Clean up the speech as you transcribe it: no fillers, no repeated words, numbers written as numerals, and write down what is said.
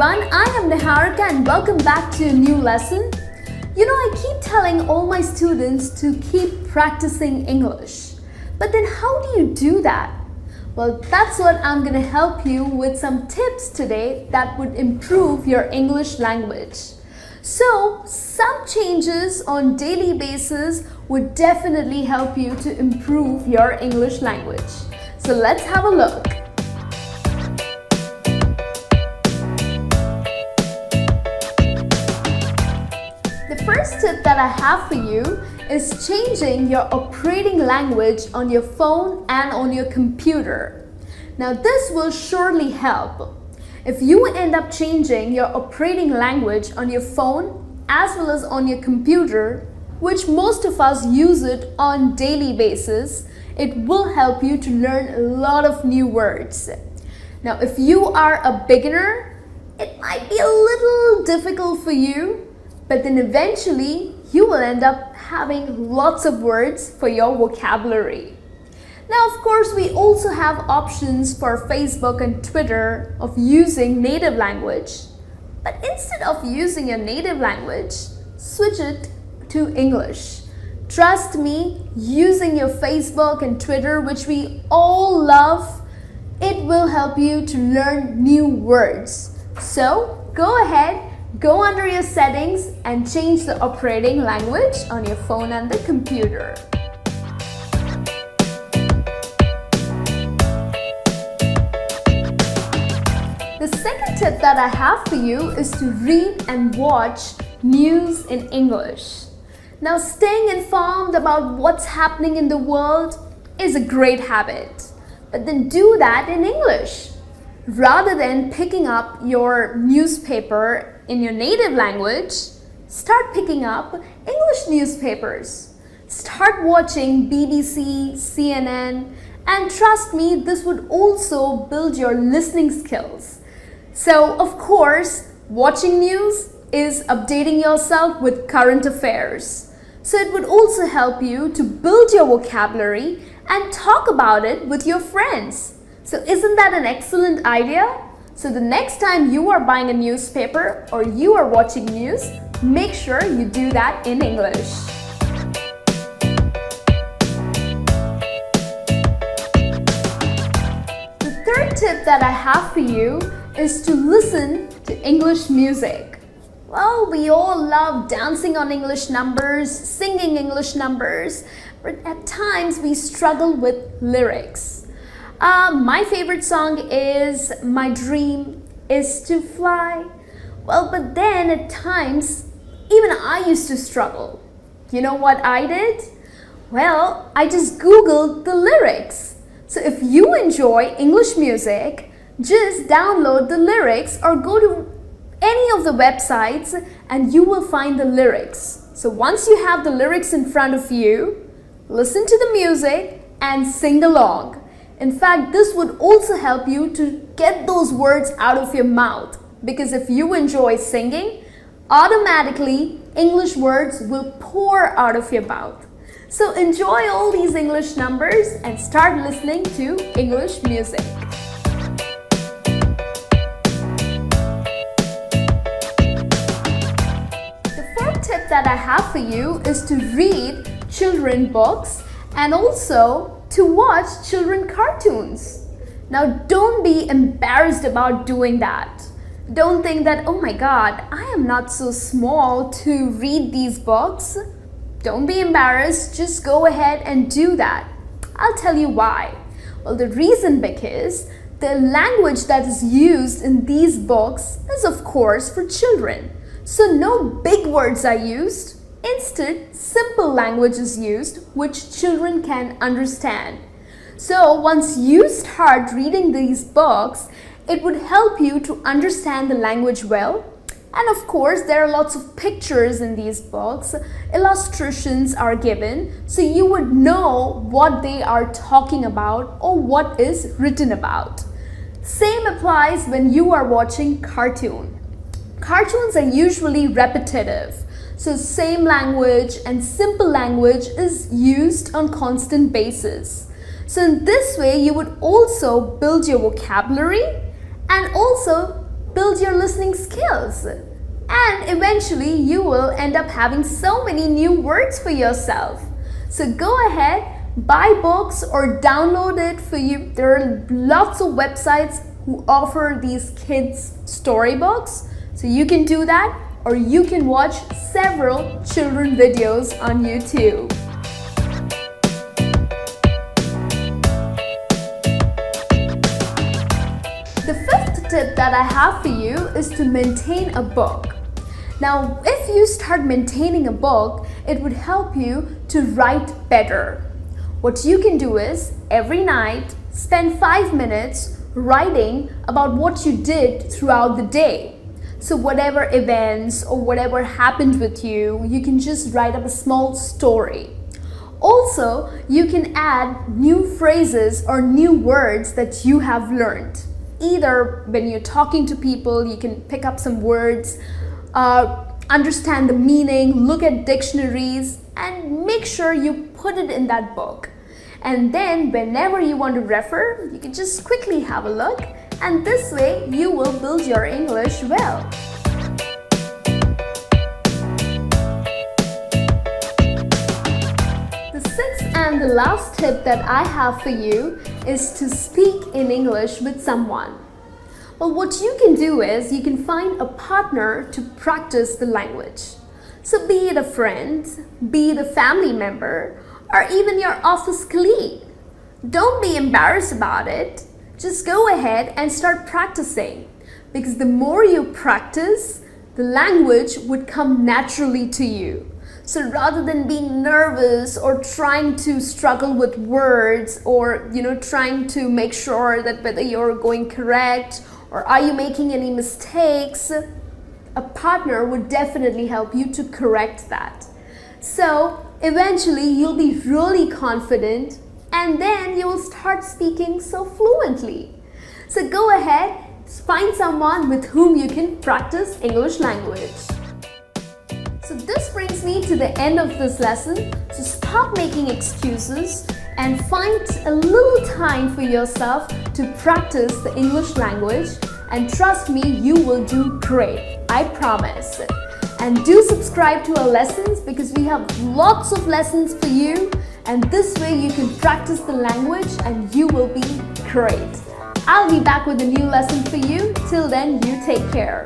everyone, I am Niharika and welcome back to a new lesson. I keep telling all my students to keep practicing English. But then how do you do that? Well, that's what I'm going to help you with some tips today that would improve your English language. So, some changes on daily basis would definitely help you to improve your English language. So let's have a look. The first tip that I have for you is changing your operating language on your phone and on your computer. Now this will surely help. If you end up changing your operating language on your phone as well as on your computer, which most of us use it on daily basis, it will help you to learn a lot of new words. Now if you are a beginner, it might be a little difficult for you, but then eventually you will end up having lots of words for your vocabulary. Now, of course, we also have options for Facebook and Twitter of using native language. But instead of using your native language, switch it to English. Trust me, using your Facebook and Twitter, which we all love, it will help you to learn new words. So, go ahead. Go under your settings and change the operating language on your phone and the computer. The second tip that I have for you is to read and watch news in English. Now, staying informed about what's happening in the world is a great habit, but then do that in English. Rather than picking up your newspaper in your native language, start picking up English newspapers. Start watching BBC, CNN, and trust me, this would also build your listening skills. So, of course, watching news is updating yourself with current affairs. So it would also help you to build your vocabulary and talk about it with your friends. So isn't that an excellent idea? So the next time you are buying a newspaper or you are watching news, make sure you do that in English. The third tip that I have for you is to listen to English music. Well, we all love dancing on English numbers, singing English numbers, but at times we struggle with lyrics. My favorite song is My Dream Is to Fly. Well, but then at times, even I used to struggle. You know what I did? Well, I just Googled the lyrics. So if you enjoy English music, just download the lyrics or go to any of the websites and you will find the lyrics. So once you have the lyrics in front of you, listen to the music and sing along. In fact, this would also help you to get those words out of your mouth, because if you enjoy singing, automatically English words will pour out of your mouth. So enjoy all these English numbers and start listening to English music. The fourth tip that I have for you is to read children books and also to watch children cartoons. Now don't be embarrassed about doing that. Don't think that, oh my God, I am not so small to read these books. Don't be embarrassed, just go ahead and do that. I'll tell you why. Well, the reason because the language that is used in these books is of course for children. So no big words are used. Instead, simple language is used which children can understand. So once you start reading these books, it would help you to understand the language well. And of course, there are lots of pictures in these books. Illustrations are given, so you would know what they are talking about or what is written about. Same applies when you are watching cartoon. Cartoons are usually repetitive. So same language and simple language is used on constant basis. So in this way, you would also build your vocabulary and also build your listening skills. And eventually you will end up having so many new words for yourself. So go ahead, buy books or download it for you. There are lots of websites who offer these kids storybooks. So you can do that, or you can watch several children videos on YouTube. The fifth tip that I have for you is to maintain a book. Now, if you start maintaining a book, it would help you to write better. What you can do is, every night, spend 5 minutes writing about what you did throughout the day. So whatever events or whatever happened with you, you can just write up a small story. Also, you can add new phrases or new words that you have learned. Either when you're talking to people, you can pick up some words, understand the meaning, look at dictionaries, and make sure you put it in that book. And then whenever you want to refer, you can just quickly have a look, and this way you will build your English well. The sixth and the last tip that I have for you is to speak in English with someone. Well, what you can do is you can find a partner to practice the language. So be it a friend, be it a family member, or even your office colleague. Don't be embarrassed about it. Just go ahead and start practicing, because the more you practice, the language would come naturally to you. So rather than being nervous or trying to struggle with words, or trying to make sure that whether you're going correct or are you making any mistakes, a partner would definitely help you to correct that. So eventually you'll be really confident, and then you will start speaking so fluently. So go ahead, find someone with whom you can practice English language. So this brings me to the end of this lesson. So stop making excuses and find a little time for yourself to practice the English language, and trust me, you will do great. I promise. And do subscribe to our lessons, because we have lots of lessons for you, and this way you can practice the language and you will be great. I'll be back with a new lesson for you. Till then, you take care.